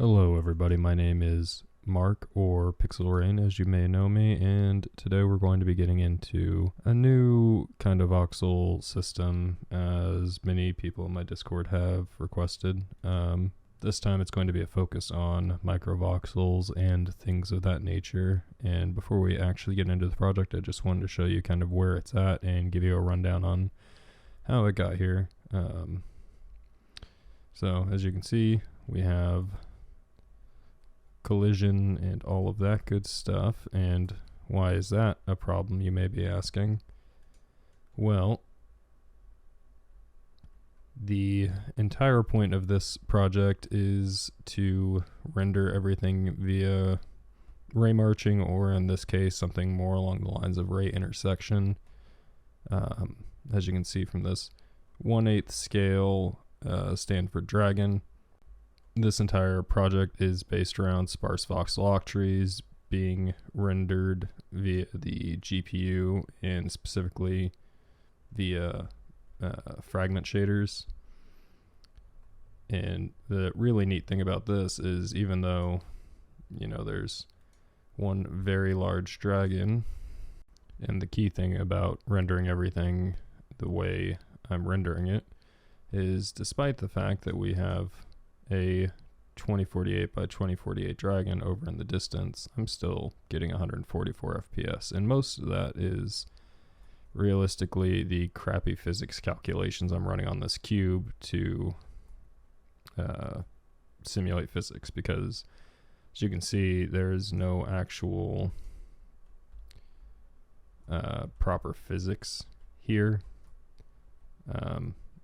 Hello everybody, my name is Mark, or Pixel Rain as you may know me, and today we're going to be getting into a new kind of voxel system as many people in my Discord have requested. This time it's going to be a focus on microvoxels and things of that nature, and before we actually get into the project I just wanted to show you kind of where it's at and give you a rundown on how it got here. So as you can see, we have collision and all of that good stuff. And why is that a problem, you may be asking? Well, the entire point of this project is to render everything via RayMarching, or in this case something more along the lines of ray intersection. As you can see from this 1/8 scale Stanford Dragon, this entire project is based around sparse voxel octrees being rendered via the GPU, and specifically via fragment shaders. And the really neat thing about this is, even though, you know, there's one very large dragon, and the key thing about rendering everything the way I'm rendering it is, despite the fact that we have a 2048 by 2048 dragon over in the distance, I'm still getting 144 FPS, and most of that is realistically the crappy physics calculations I'm running on this cube to simulate physics, because as you can see there's no actual proper physics here.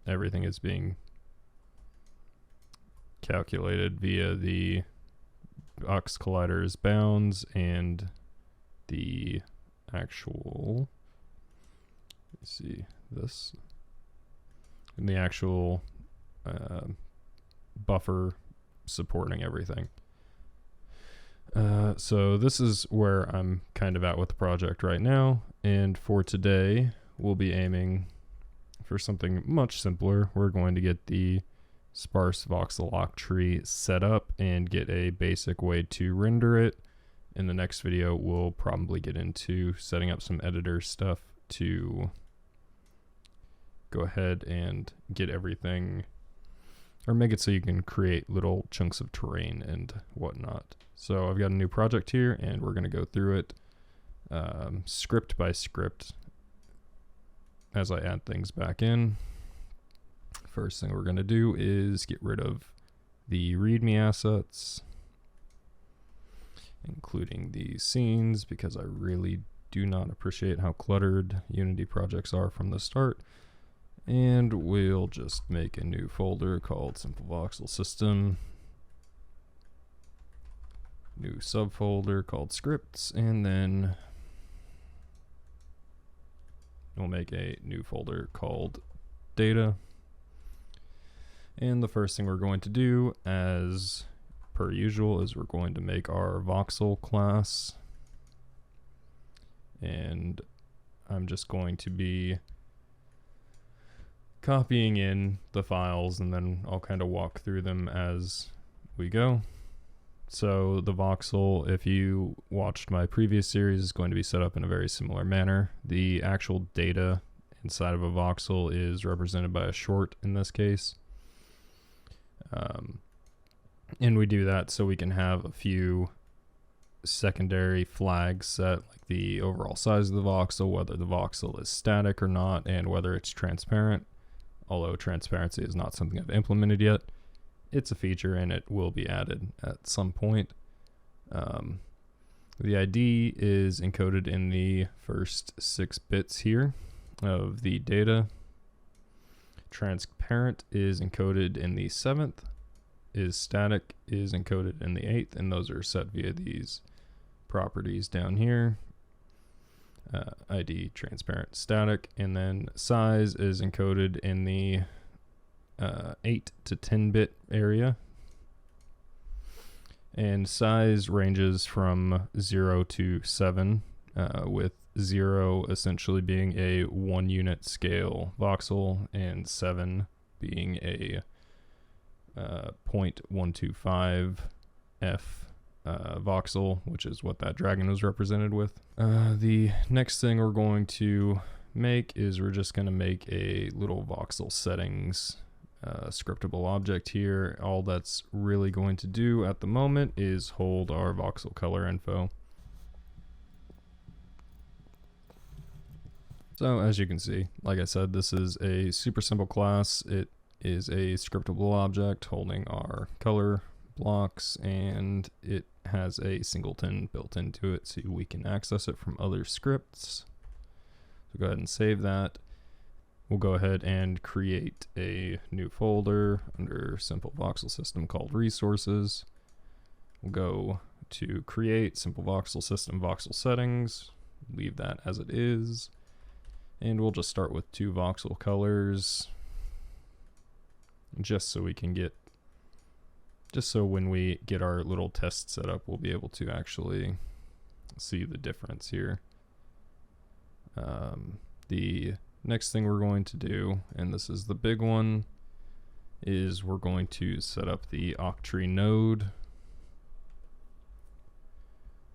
Everything is being calculated via the Ox collider's bounds and the actual, let's see this, and the actual buffer supporting everything. So this is where I'm kind of at with the project right now, and for today we'll be aiming for something much simpler. We're going to get the sparse voxel Octree set up and get a basic way to render it. In the next video we'll probably get into setting up some editor stuff to go ahead and get everything, or make it so you can create little chunks of terrain and whatnot. So I've got a new project here and we're going to go through it script by script as I add things back in. First thing we're going to do is get rid of the README assets, including the scenes, because I really do not appreciate how cluttered Unity projects are from the start. And we'll just make a new folder called Simple Voxel System, new subfolder called Scripts, and then we'll make a new folder called Data. And the first thing we're going to do, as per usual, is we're going to make our voxel class. And I'm just going to be copying in the files, and then I'll kind of walk through them as we go. So the voxel, if you watched my previous series, is going to be set up in a very similar manner. The actual data inside of a voxel is represented by a short in this case. And we do that so we can have a few secondary flags set, like the overall size of the voxel, whether the voxel is static or not, and whether it's transparent. Although transparency is not something I've implemented yet, it's a feature and it will be added at some point. The ID is encoded in the first 6 bits here of the data. Transparent is encoded in the 7th, is static is encoded in the 8th, and those are set via these properties down here. ID, transparent, static, and then size is encoded in the 8 to 10 bit area. And size ranges from 0 to 7, with 0 essentially being a 1 unit scale voxel, and 7 being a 0.125 F voxel, which is what that dragon was represented with. The next thing we're going to make is we're just going to make a little voxel settings scriptable object here. All that's really going to do at the moment is hold our voxel color info. So as you can see, like I said, this is a super simple class. It is a scriptable object holding our color blocks, and it has a singleton built into it so we can access it from other scripts. So go ahead and save that. We'll go ahead and create a new folder under simple voxel system called resources. We'll go to create simple voxel system voxel settings, leave that as it is, and we'll just start with 2 voxel colors just so we can get, just so when we get our little test set up, we'll be able to actually see the difference here. The next thing we're going to do, and this is the big one, is we're going to set up the Octree node.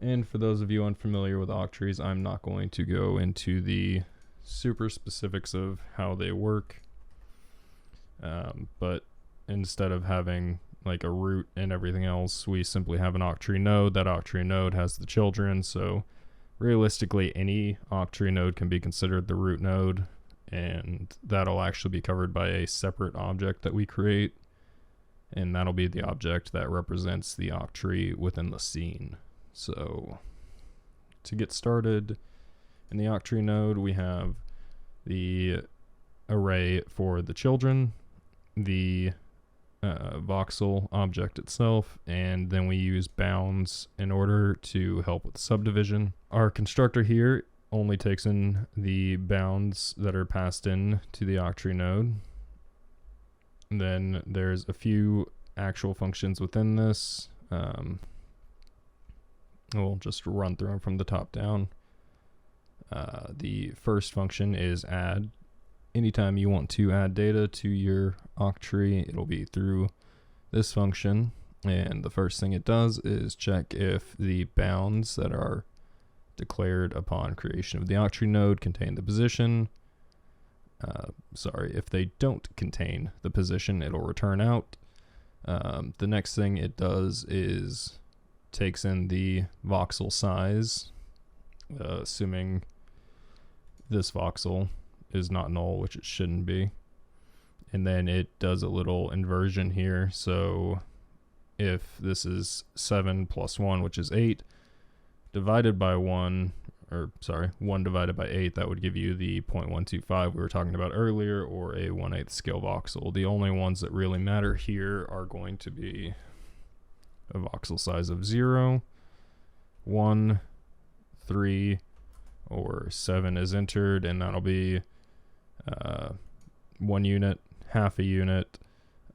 And for those of you unfamiliar with Octrees, I'm not going to go into the super specifics of how they work. But instead of having like a root and everything else, we simply have an Octree node. That Octree node has the children, so realistically any Octree node can be considered the root node, and that'll actually be covered by a separate object that we create, and that'll be the object that represents the Octree within the scene. So to get started in the Octree node, we have the array for the children, the voxel object itself, and then we use bounds in order to help with subdivision. Our constructor here only takes in the bounds that are passed in to the Octree node. And then there's a few actual functions within this. We'll just run through them from the top down. The first function is add. Anytime you want to add data to your Octree, it'll be through this function. And the first thing it does is check if the bounds that are declared upon creation of the Octree node contain the position. If they don't contain the position, it'll return out. The next thing it does is takes in the voxel size, assuming this voxel is not null, which it shouldn't be. And then it does a little inversion here. So if this is 7 plus 1, which is 8, divided by 1 divided by 8, that would give you the 0.125 we were talking about earlier, or a 1/8 scale voxel. The only ones that really matter here are going to be a voxel size of 0, 1, 3, or 7 is entered, and that'll be 1 unit, half a unit,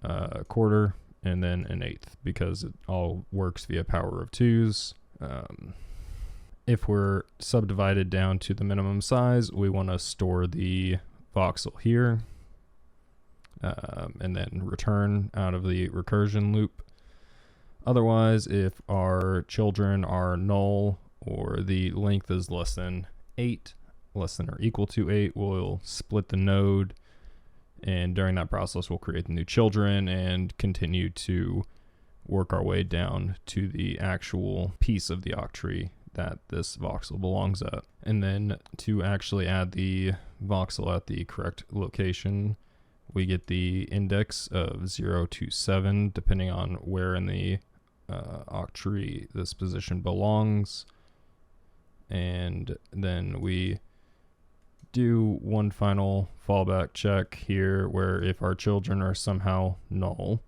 a quarter, and then an eighth, because it all works via power of 2s. If we're subdivided down to the minimum size, we want to store the voxel here, and then return out of the recursion loop. Otherwise, if our children are null, or the length is less than 8, less than or equal to 8, we'll split the node, and during that process we'll create the new children and continue to work our way down to the actual piece of the Octree that this voxel belongs at. And then to actually add the voxel at the correct location, we get the index of 0 to 7 depending on where in the Octree this position belongs. And then we do one final fallback check here, where if our children are somehow null,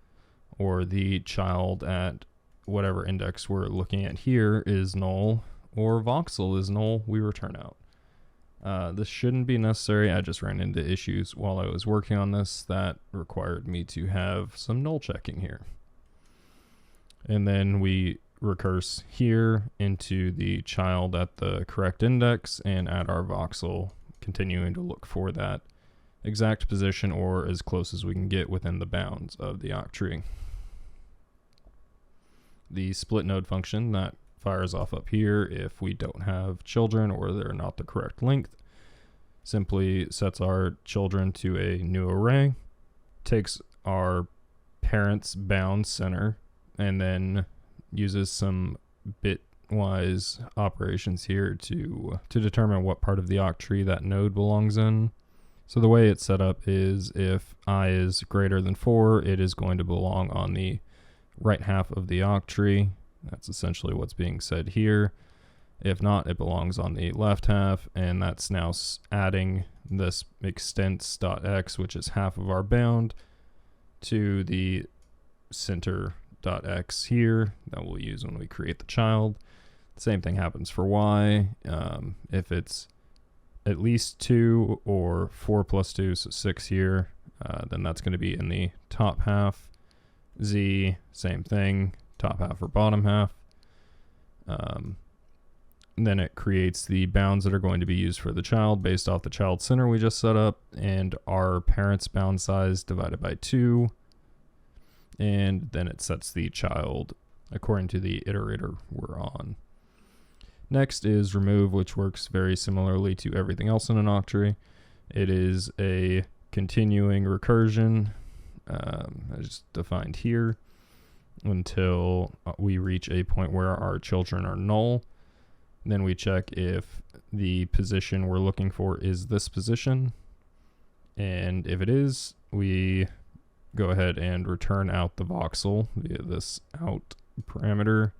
or the child at whatever index we're looking at here is null, or voxel is null, we return out. This shouldn't be necessary. I just ran into issues while I was working on this that required me to have some null checking here. And then we recurse here into the child at the correct index and add our voxel, continuing to look for that exact position or as close as we can get within the bounds of the Octree. the split node function that fires off up here if we don't have children or they're not the correct length. Simply sets our children to a new array, takes our parents bound center, and then uses some bitwise operations here to determine what part of the Octree that node belongs in. So the way it's set up is if I is greater than 4, it is going to belong on the right half of the Octree. That's essentially what's being said here. If not, it belongs on the left half, and that's now adding this extents.x, which is half of our bound, to the center.x here that we'll use when we create the child. The same thing happens for y. If it's at least 2 or 4 plus 2, so 6 here, then that's going to be in the top half. Z, same thing, top half or bottom half. Then it creates the bounds that are going to be used for the child based off the child center we just set up, and our parent's bound size divided by 2. And then it sets the child according to the iterator we're on. Next is remove, which works very similarly to everything else in an Octree. It is a continuing recursion, as defined here, until we reach a point where our children are null. Then we check if the position we're looking for is this position. And if it is, we go ahead and return out the voxel via this out parameter.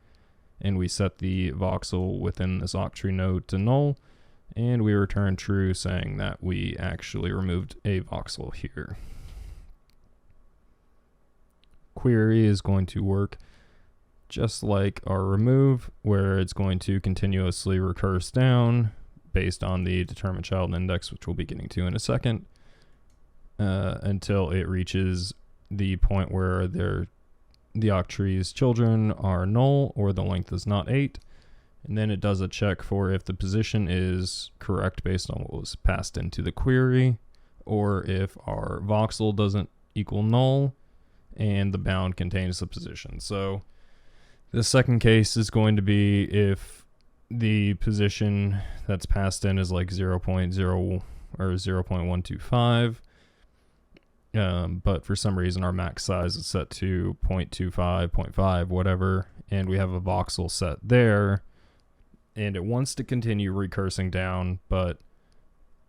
And we set the voxel within this Octree node to null. And we return true, saying that we actually removed a voxel here. Query is going to work just like our remove, where it's going to continuously recurse down based on the determined child index, which we'll be getting to in a second, until it reaches the point where the Octree's children are null or the length is not 8. And then it does a check for if the position is correct based on what was passed into the query, or if our voxel doesn't equal null and the bound contains the position. So the second case is going to be if the position that's passed in is like 0.0 or 0.125, but for some reason our max size is set to 0.25, 0.5, whatever, and we have a voxel set there, and it wants to continue recursing down, but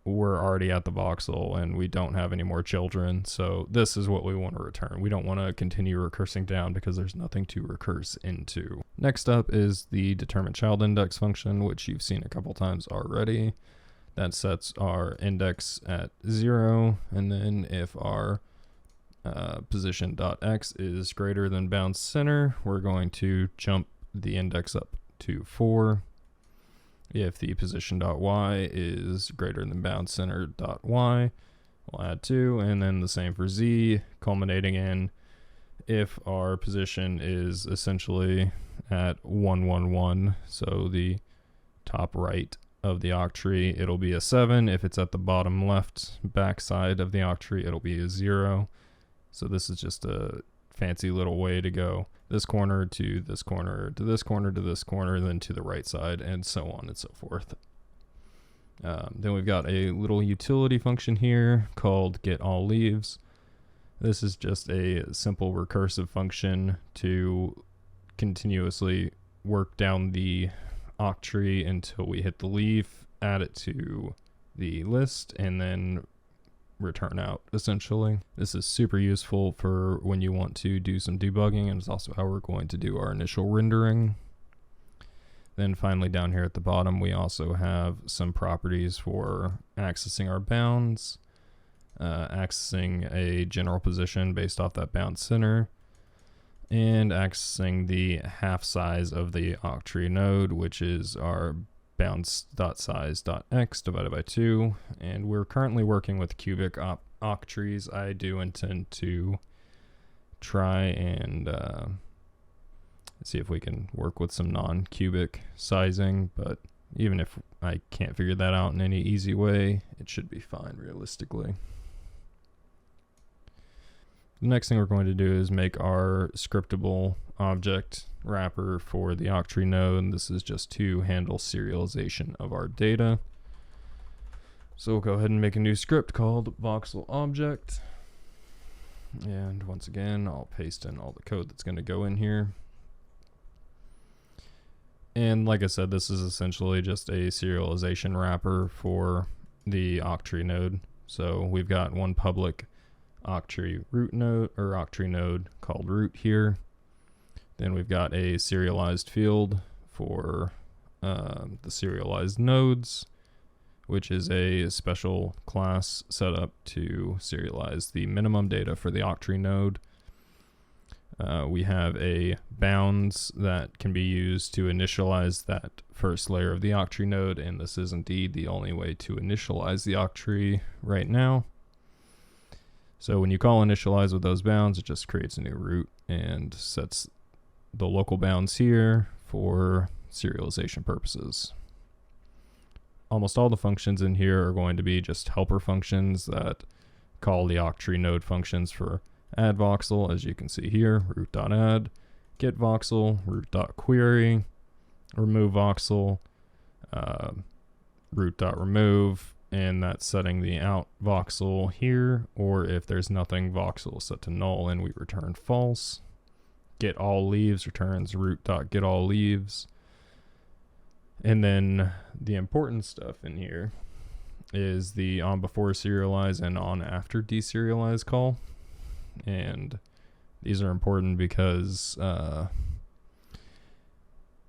we're already at the voxel and we don't have any more children, so this is what we want to return. We don't want to continue recursing down because there's nothing to recurse into. Next up is the determine child index function, which you've seen a couple times already. That sets our index at 0, and then if our position.x is greater than bound center, we're going to jump the index up to 4. If the position.y is greater than bound center.y, we'll add 2, and then the same for z, culminating in if our position is essentially at 1, 1, 1, so the top right of the Octree, it'll be a 7. If it's at the bottom left backside of the Octree, it'll be a 0. So this is just a fancy little way to go this corner to this corner to this corner to this corner, then to the right side, and so on and so forth. Then we've got a little utility function here called getAllLeaves. This is just a simple recursive function to continuously work down the Octree until we hit the leaf, add it to the list, and then return out, essentially. This is super useful for when you want to do some debugging, and it's also how we're going to do our initial rendering. Then finally down here at the bottom, we also have some properties for accessing our bounds, accessing a general position based off that bound center, and accessing the half size of the Octree node, which is our bounds.size.x divided by 2, and we're currently working with cubic Octrees. I do intend to try and see if we can work with some non-cubic sizing, but even if I can't figure that out in any easy way, it should be fine realistically. The next thing we're going to do is make our scriptable object wrapper for the Octree node, and this is just to handle serialization of our data. So we'll go ahead and make a new script called Voxel object. And once again, I'll paste in all the code that's going to go in here. And like I said, this is essentially just a serialization wrapper for the Octree node. So we've got one public Octree root node or Octree node called root here. Then we've got a serialized field for the serialized nodes, which is a special class set up to serialize the minimum data for the Octree node. We have a bounds that can be used to initialize that first layer of the Octree node, and this is indeed the only way to initialize the Octree right now. So when you call initialize with those bounds, it just creates a new root and sets the local bounds here for serialization purposes. Almost all the functions in here are going to be just helper functions that call the Octree node functions for add voxel, as you can see here, root.add, get voxel, root.query, remove voxel, root.remove, and that's setting the out voxel here, or if there's nothing, voxel set to null and we return false. Get all leaves returns root.getAllLeaves. And then the important stuff in here is the on before serialize and on after deserialize call. And these are important because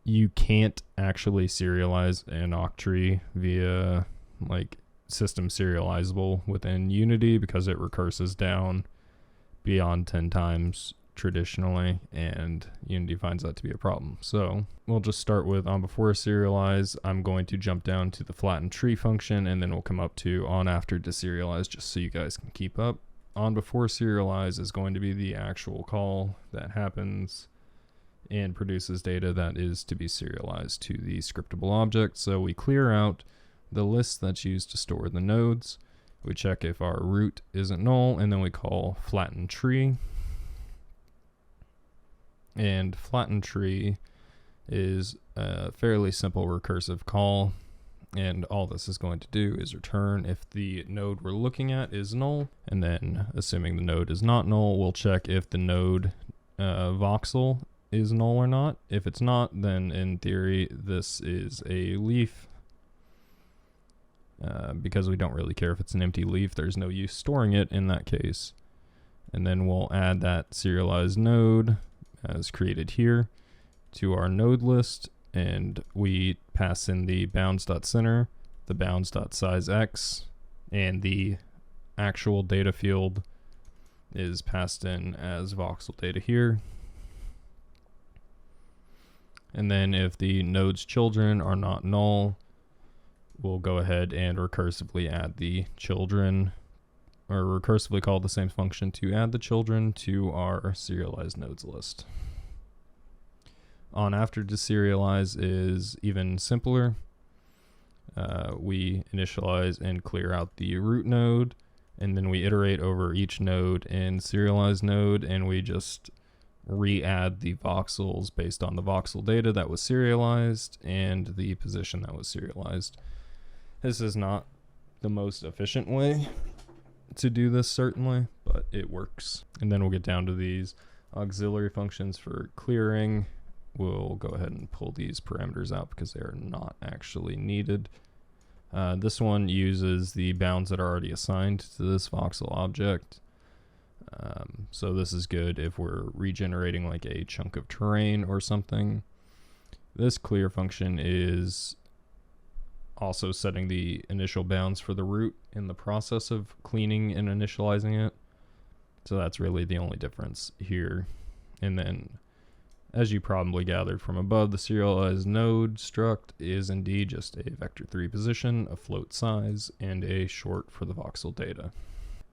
you can't actually serialize an Octree via like system serializable within Unity because it recurses down beyond 10 times traditionally, and Unity finds that to be a problem. So we'll just start with on before serialize. I'm going to jump down to the flatten tree function, and then we'll come up to on after deserialize just so you guys can keep up. On before serialize is going to be the actual call that happens and produces data that is to be serialized to the scriptable object. So we clear out the list that's used to store the nodes. We check if our root isn't null, and then we call flatten tree. And flatten tree is a fairly simple recursive call, and all this is going to do is return if the node we're looking at is null, and then assuming the node is not null, we'll check if the node voxel is null or not. If it's not, then in theory this is a leaf. Because we don't really care if it's an empty leaf, there's no use storing it in that case. And then we'll add that serialized node as created here to our node list, and we pass in the bounds.center, the bounds.sizeX, and the actual data field is passed in as voxel data here. And then if the node's children are not null, we'll go ahead and recursively add the children, or recursively call the same function to add the children to our serialized nodes list. On after deserialize is even simpler. We initialize and clear out the root node, and then we iterate over each node in serialized node, and we just re-add the voxels based on the voxel data that was serialized and the position that was serialized. This is not the most efficient way to do this, certainly, but it works. And then we'll get down to these auxiliary functions for clearing. We'll go ahead and pull these parameters out because they are not actually needed. This one uses the bounds that are already assigned to this voxel object. So this is good if we're regenerating like a chunk of terrain or something. This clear function is also setting the initial bounds for the root in the process of cleaning and initializing it. So that's really the only difference here. And then, as you probably gathered from above, the serialized node struct is indeed just a vector3 position, a float size, and a short for the voxel data.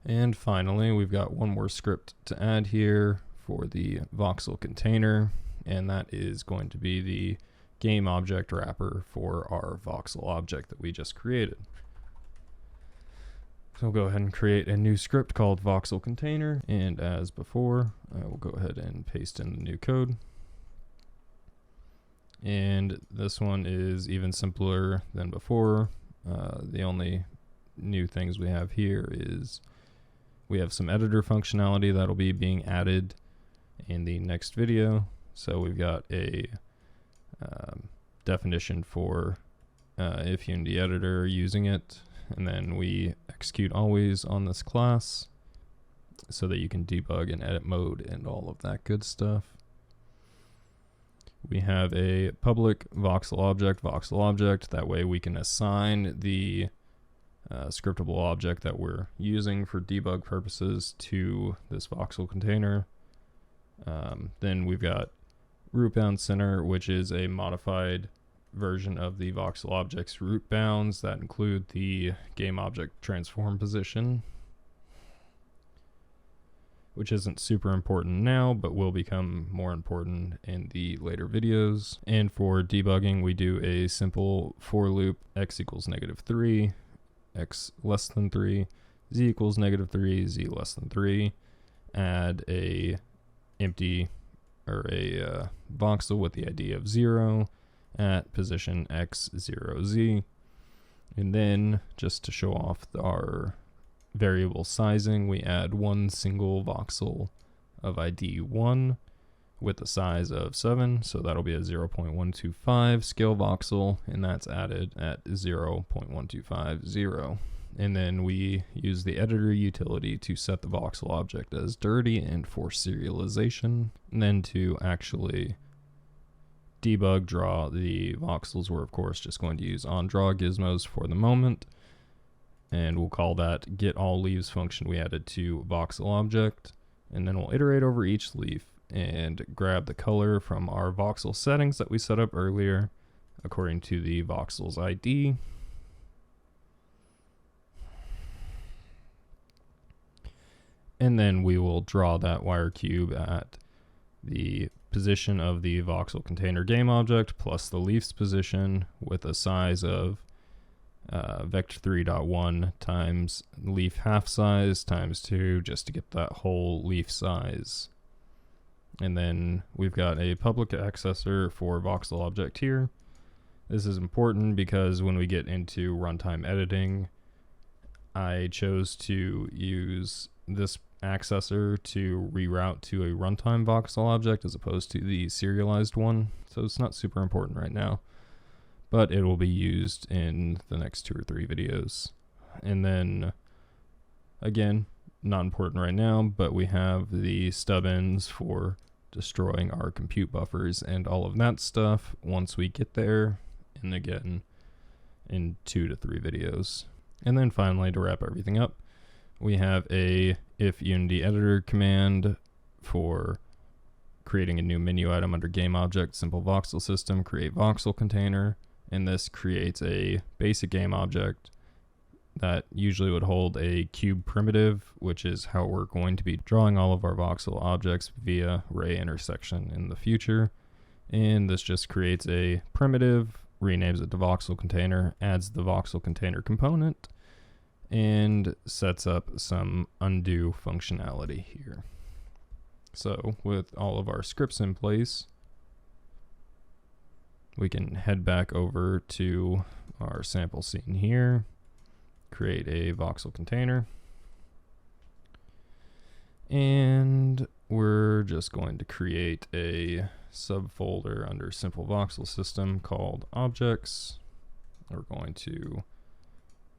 And finally, we've got one more script to add here for the voxel container, and that is going to be the game object wrapper for our voxel object that we just created. So we'll go ahead and create a new script called Voxel container, and as before, I will go ahead and paste in the new code. And this one is even simpler than before. The only new things we have here is we have some editor functionality that'll be being added in the next video. So we've got a definition for if Unity editor using it, and then we execute always on this class so that you can debug in edit mode and all of that good stuff. We have a public voxel object, that way we can assign the scriptable object that we're using for debug purposes to this voxel container. Then we've got root bound center, which is a modified version of the voxel object's root bounds that include the game object transform position, which isn't super important now, but will become more important in the later videos. And for debugging, we do a simple for loop x equals -3, x less than 3, z equals -3, z less than 3, add a empty or a voxel with the ID of 0 at position x 0 z, and then just to show off our variable sizing, we add one single voxel of ID 1 with a size of 7, so that'll be a 0.125 scale voxel, and that's added at 0.1250. And then we use the editor utility to set the voxel object as dirty and for serialization, and then to actually debug draw the voxels, we're of course just going to use onDraw gizmos for the moment, and we'll call that get all leaves function we added to voxel object, and then we'll iterate over each leaf and grab the color from our voxel settings that we set up earlier according to the voxel's ID. And then we will draw that wire cube at the position of the voxel container game object plus the leaf's position with a size of vector3.1 times leaf half size times 2, just to get that whole leaf size. And then we've got a public accessor for voxel object here. This is important because when we get into runtime editing, I chose to use this accessor to reroute to a runtime voxel object as opposed to the serialized one. So it's not super important right now, but it will be used in the next 2 or 3 videos. And then again, not important right now, but we have the stub ends for destroying our compute buffers and all of that stuff once we get there, and again in 2 to 3 videos. And then finally, to wrap everything up, we have a if Unity editor command for creating a new menu item under game object, simple voxel system, create voxel container, and this creates a basic game object that usually would hold a cube primitive, which is how we're going to be drawing all of our voxel objects via ray intersection in the future. And this just creates a primitive, renames it to voxel container, adds the voxel container component, and sets up some undo functionality here. So with all of our scripts in place, we can head back over to our sample scene here, create a voxel container, and we're just going to create a subfolder under simple voxel system called objects. We're going to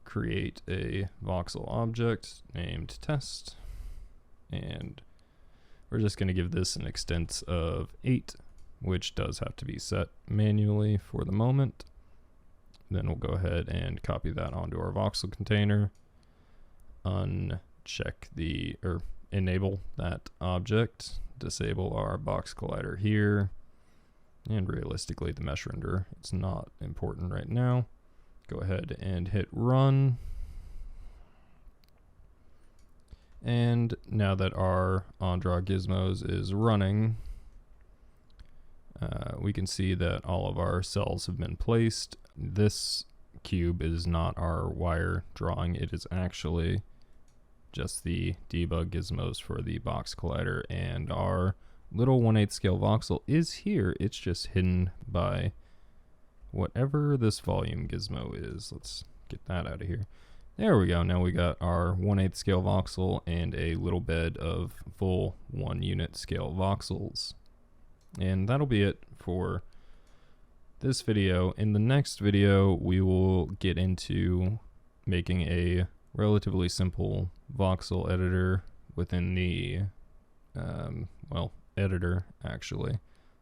create a voxel object named test, and we're just going to give this an extent of 8, which does have to be set manually for the moment. Then we'll go ahead and copy that onto our voxel container, enable that object, disable our box collider here, and realistically the mesh renderer, it's not important right now. Go ahead and hit run. And now that our onDraw gizmos is running, we can see that all of our cells have been placed. This cube is not our wire drawing, it is actually just the debug gizmos for the box collider, and our little 1/8 scale voxel is here. It's just hidden by whatever this volume gizmo is. Let's get that out of here. There we go. Now we got our 1/8 scale voxel and a little bed of full 1 unit scale voxels. And that'll be it for this video. In the next video, we will get into making a relatively simple voxel editor within the, editor actually.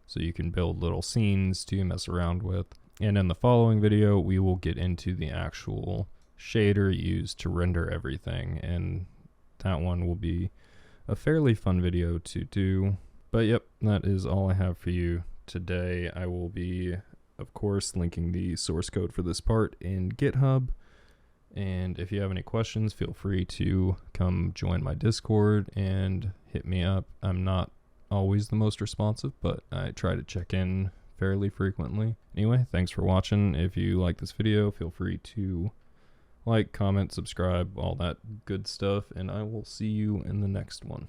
So you can build little scenes to mess around with. And in the following video, we will get into the actual shader used to render everything. And that one will be a fairly fun video to do. But yep, that is all I have for you today. I will be, of course, linking the source code for this part in GitHub. And if you have any questions, feel free to come join my Discord and hit me up. I'm not always the most responsive, but I try to check in fairly frequently. Anyway, thanks for watching. If you like this video, feel free to like, comment, subscribe, all that good stuff, and I will see you in the next one.